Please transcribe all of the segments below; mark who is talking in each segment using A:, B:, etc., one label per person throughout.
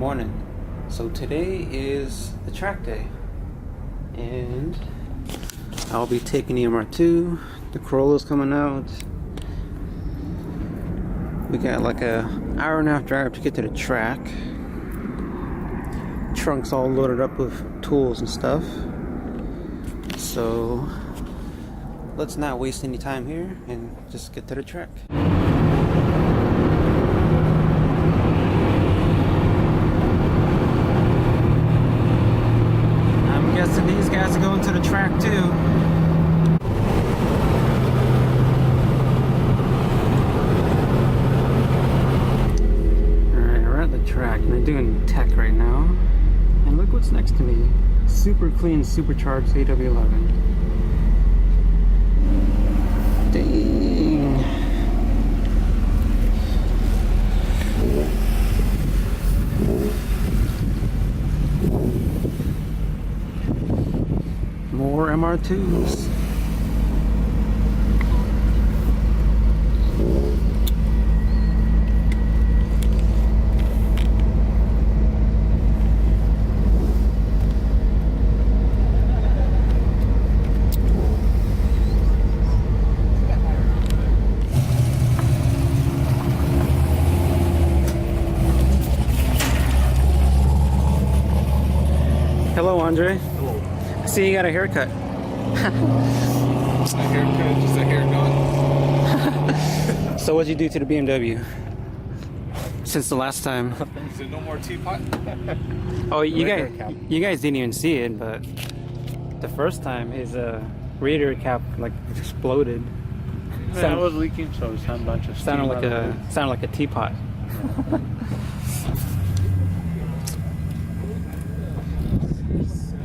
A: morning. So today is the track day, and I'll be taking the MR2. The Corolla's coming out. We got like an hour and a half drive to get to the track. Trunk's all loaded up with tools and stuff. So let's not waste any time here and just get to the track. I'm guessing these guys are going to the track too. Alright, we're at the track and they're doing tech right now. And look what's next to me. Super clean, supercharged AW11. Dang. More MR2s. Hello, Andre.
B: Hello.
A: I see you got a haircut.
B: A haircut, just a hair done.
A: So what'd you do to the BMW since the last time?
B: Is there no more teapot?
A: Oh, you guys didn't even see it, but the first time his radiator cap like exploded.
B: I was leaking, so it sounded a bunch of steam.
A: Sounded like a teapot.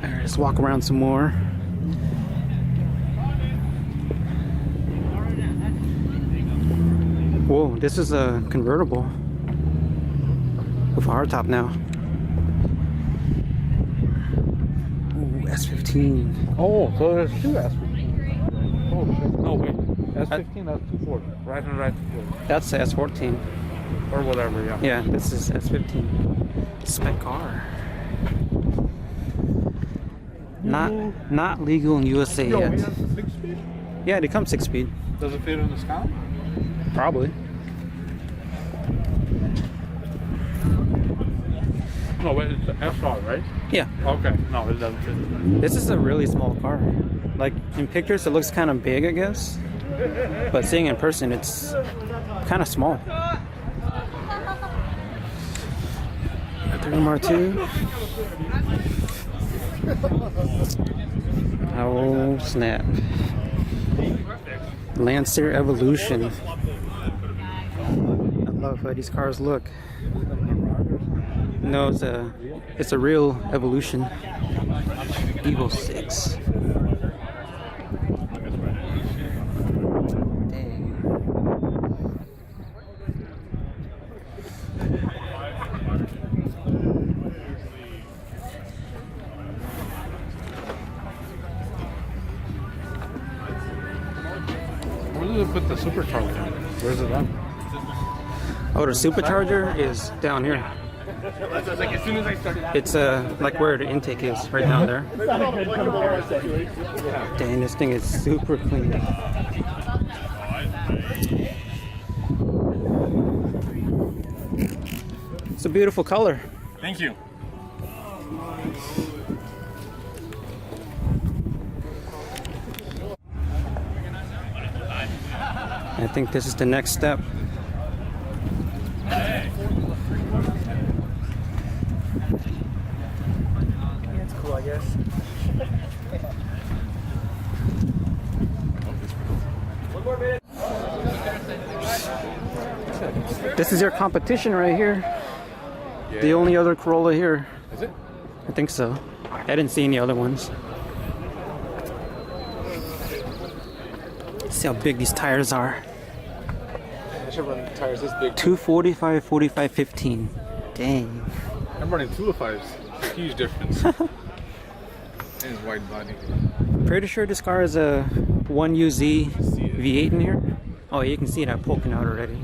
A: Alright, let's walk around some more. Whoa, this is a convertible with a hardtop now. Ooh, S15.
B: Oh, so there's two S15. Oh shit. No, wait. S15, that's 240. Right and right 240.
A: That's the S14.
B: Or whatever, yeah.
A: Yeah, this is S15. Spec car. Not legal in USA
B: Yo,
A: yet.
B: it has a 6-speed?
A: Yeah, they come 6-speed.
B: Does it fit in the Scout?
A: Probably.
B: No, wait, it's the SR, right?
A: Yeah.
B: Okay, no, it doesn't fit.
A: This is a really small car. Like in pictures, it looks kind of big, I guess. But seeing in person, it's kind of small. MR2. Oh snap! Lancer Evolution. I love how these cars look. No, it's a real Evolution. Evo 6.
B: Where did they put the supercharger? Where's it at?
A: Oh, the supercharger is down here. It's like where the intake is, right down there. Dang, this thing is super clean. It's a beautiful color.
B: Thank you.
A: I think this is the next step.
C: That's cool, I guess. One more minute.
A: This is your competition right here.
B: Yeah.
A: The only other Corolla here.
B: Is it?
A: I think so. I didn't see any other ones. See how big these tires are.
B: I should run tires this big.
A: 245, 45, 15. Dang.
B: I'm running 205s. It's a huge difference. And it's wide body.
A: Pretty sure this car is a 1UZ V8 in here. Oh, you can see that poking out already.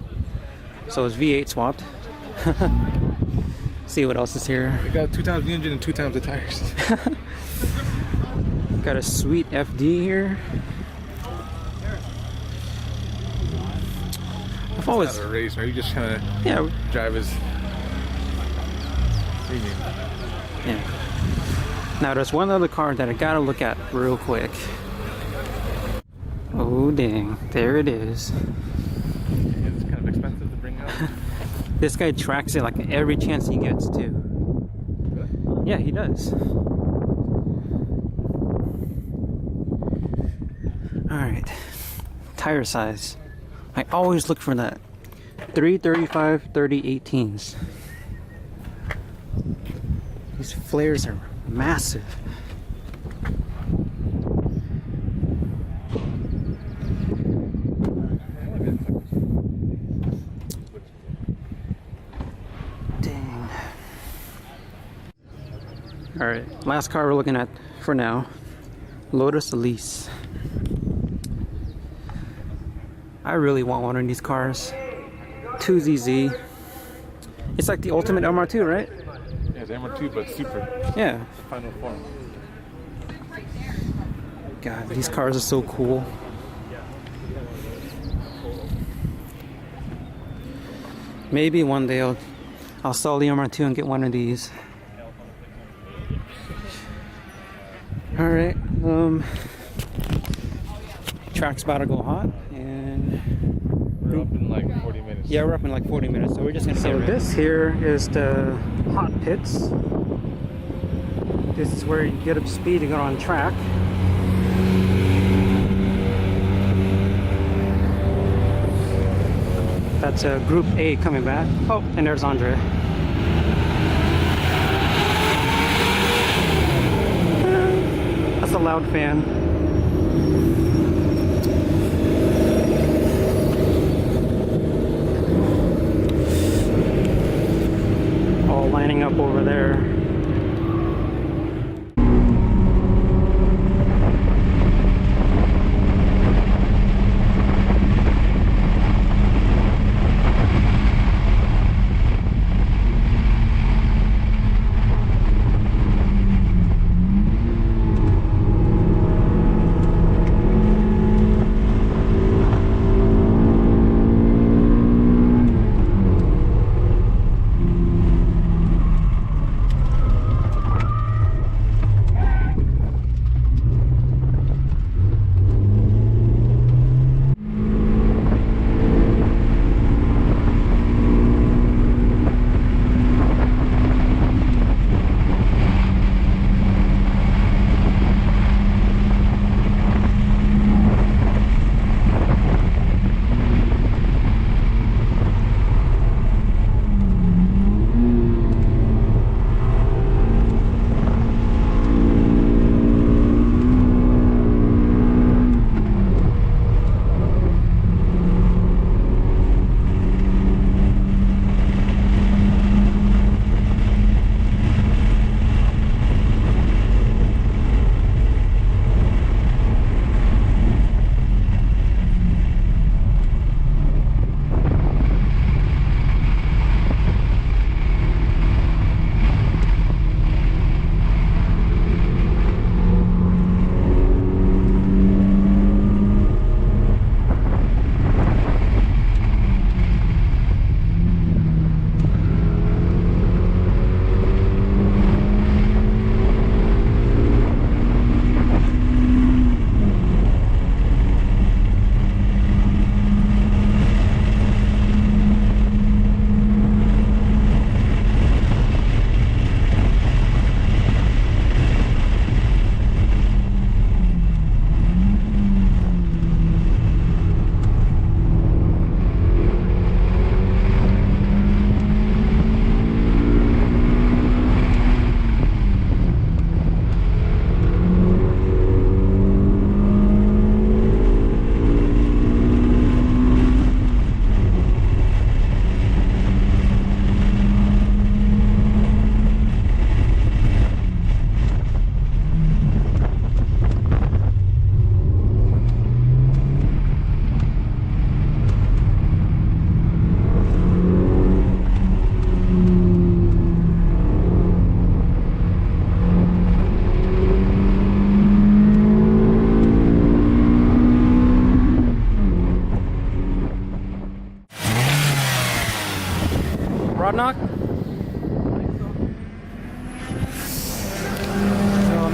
A: So it's V8 swapped. See what else is here.
B: They got 2 times the engine and 2 times the tires.
A: Got a sweet FD here. I've always,
B: Not a race, right? You just kind of
A: yeah,
B: drive as premium.
A: yeah. Now there's one other car that I gotta look at real quick. Oh dang, there it is.
B: It's kind of expensive to bring out.
A: This guy tracks it like every chance he gets to.
B: Really?
A: Yeah, he does. Alright. Tire size. I always look for that. 335, 30, 18s. These flares are massive. Dang. Alright, last car we're looking at for now. Lotus Elise. I really want one of these cars. 2ZZ. It's like the ultimate MR2, right?
B: Yeah, it's MR2, but super.
A: Yeah.
B: Final form.
A: God, these cars are so cool. Maybe one day I'll sell the MR2 and get one of these. Alright, track's about to go hot, and
B: We're up in like 40 minutes.
A: yeah, we're up in like 40 minutes, so we're just gonna get ready. This here is the hot pits. This is where you get up to speed to go on track. That's Group A coming back. Oh, and there's Andre. That's a loud fan. All lining up over there.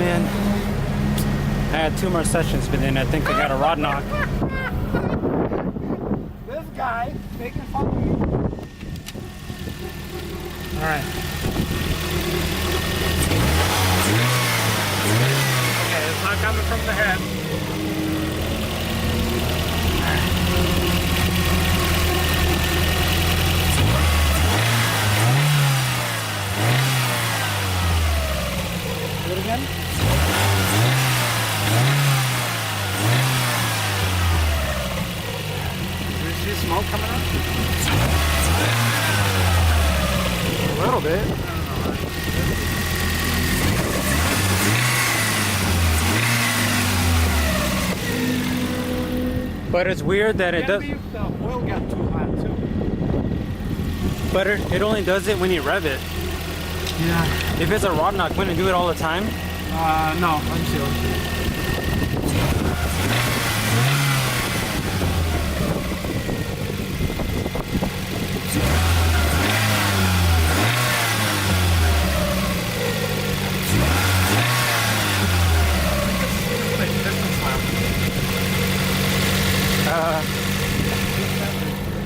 D: man. I had 2 more sessions, but then I think I got a rod knock.
B: This guy making fun of me.
D: Alright. Okay, it's not coming from the head.
B: Do it again.
D: You see smoke coming up?
B: A little bit.
D: But it's weird that it does.
B: Maybe if the oil got too hot too.
D: But it only does it when you rev it.
B: Yeah.
D: If it's a rod knock, wouldn't it do it all the time?
B: No. Let me see.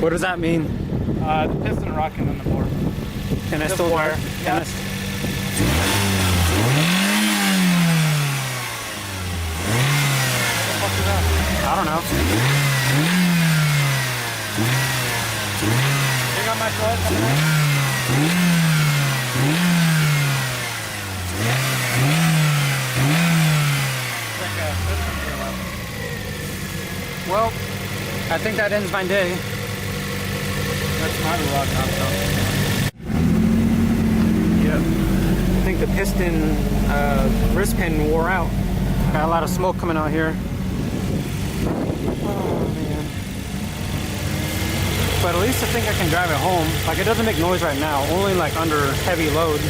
D: What does that mean?
B: The piston rocking on the board.
D: Can I
B: The
D: still
B: wire.
D: Can I
B: Yeah.
D: I don't know.
B: You got my clutch coming out? Like a piston feel up.
D: Well, I think that ends my day.
B: That's not a rod knock though.
D: Yep. I think the piston wrist pin wore out. Got a lot of smoke coming out here. Oh man. But at least I think I can drive it home. Like it doesn't make noise right now, only like under heavy load.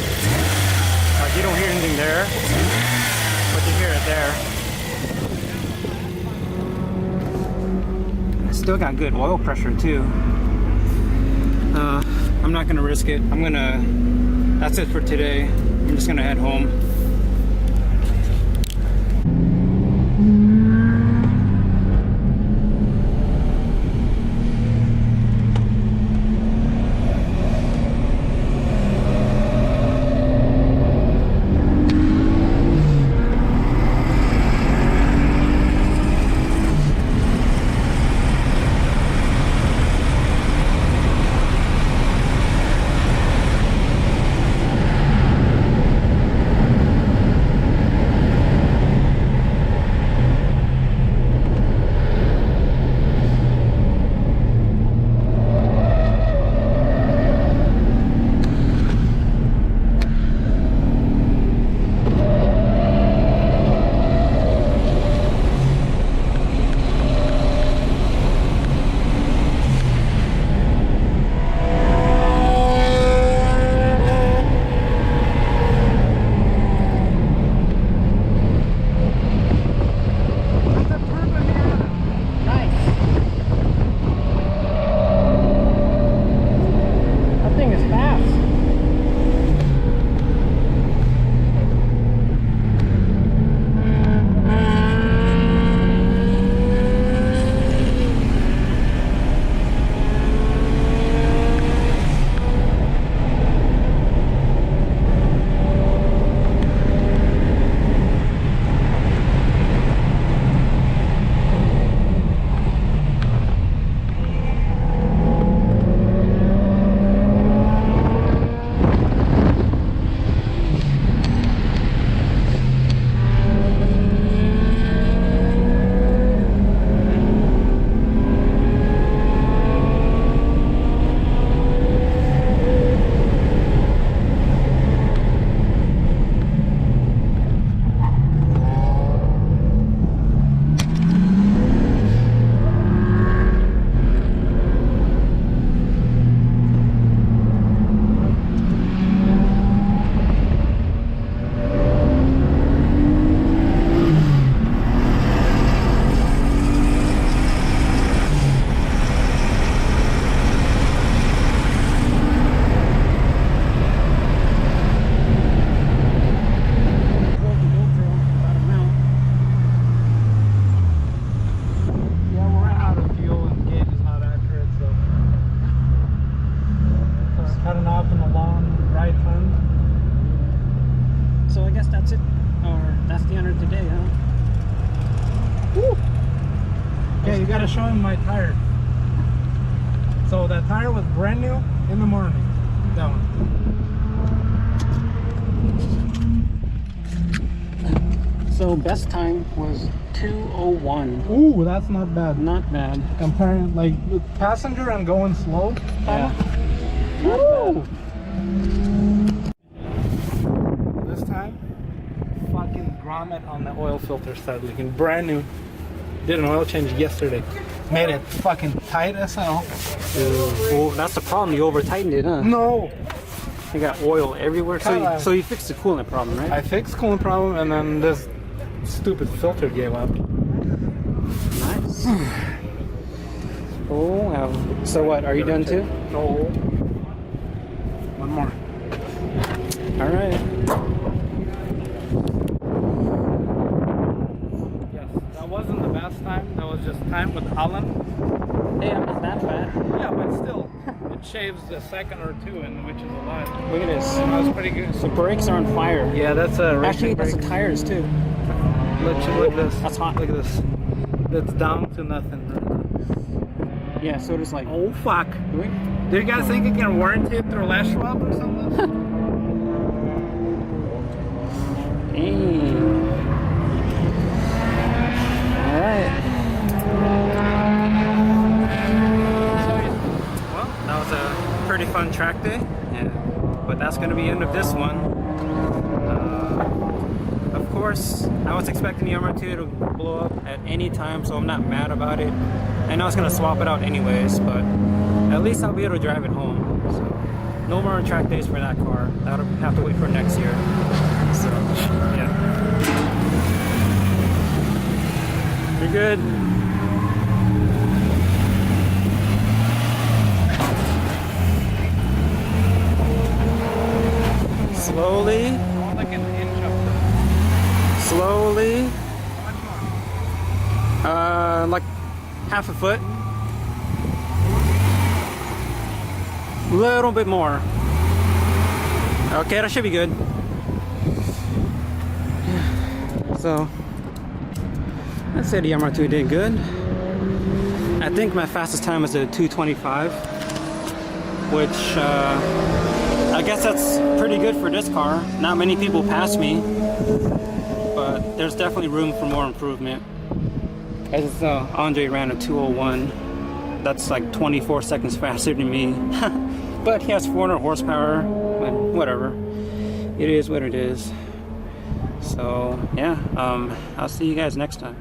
D: Like you don't hear anything there, but you hear it there. I still got good oil pressure too. I'm not gonna risk it. That's it for today. I'm just gonna head home. that's it. Or that's the end of today, huh?
B: Woo. Okay, you gotta show him my tire. So that tire was brand new in the morning. That one.
D: So best time was 2:01.
B: Ooh, that's not bad.
D: Not bad.
B: Comparing like with passenger and going slow.
D: Yeah. Not
B: Woo.
D: bad.
B: This time, fucking grommet on the oil filter started leaking. Brand new. Did an oil change yesterday. Made it fucking tight as hell.
D: Well, that's the problem. You over tightened it, huh?
B: No.
D: You got oil everywhere.
B: Kinda.
D: So you fixed the coolant problem, right?
B: I fixed coolant problem and then this stupid filter gave up.
D: Nice. Oh, wow. So what? Are you done too?
B: No. One more.
D: All right.
B: Yes, that wasn't the best time. That was just time with Alan.
D: Hey, I'm not that bad.
B: Yeah, but still, it shaves a second or two, and which is a lot.
D: Look at this.
B: That was pretty good.
D: The brakes are on fire.
B: Yeah, that's a
D: Actually, that's the tires too.
B: Look at this.
D: That's hot.
B: Look at this. It's down to nothing.
D: Yeah, so does like.
B: Oh fuck!
D: Wait.
B: Do you guys think you can warranty it through lash swap or something?
D: Hey. All right. Well, that was a pretty fun track day. Yeah. But that's going to be the end of this one. Of course, I was expecting the MR2 to blow up at any time, so I'm not mad about it. I know I was going to swap it out anyways, but at least I'll be able to drive it home. So, no more track days for that car. That'll have to wait for next year. So, yeah. You're good. Slowly.
B: Like an inch up.
D: Slowly. Like half a foot. Little bit more. Okay, that should be good. So, I'd say the MR2 did good. I think my fastest time was a 2:25, which I guess that's pretty good for this car. Not many people pass me, but there's definitely room for more improvement. As Andre ran a 2:01, that's like 24 seconds faster than me. But he has 400 horsepower, but whatever. It is what it is. So yeah, I'll see you guys next time.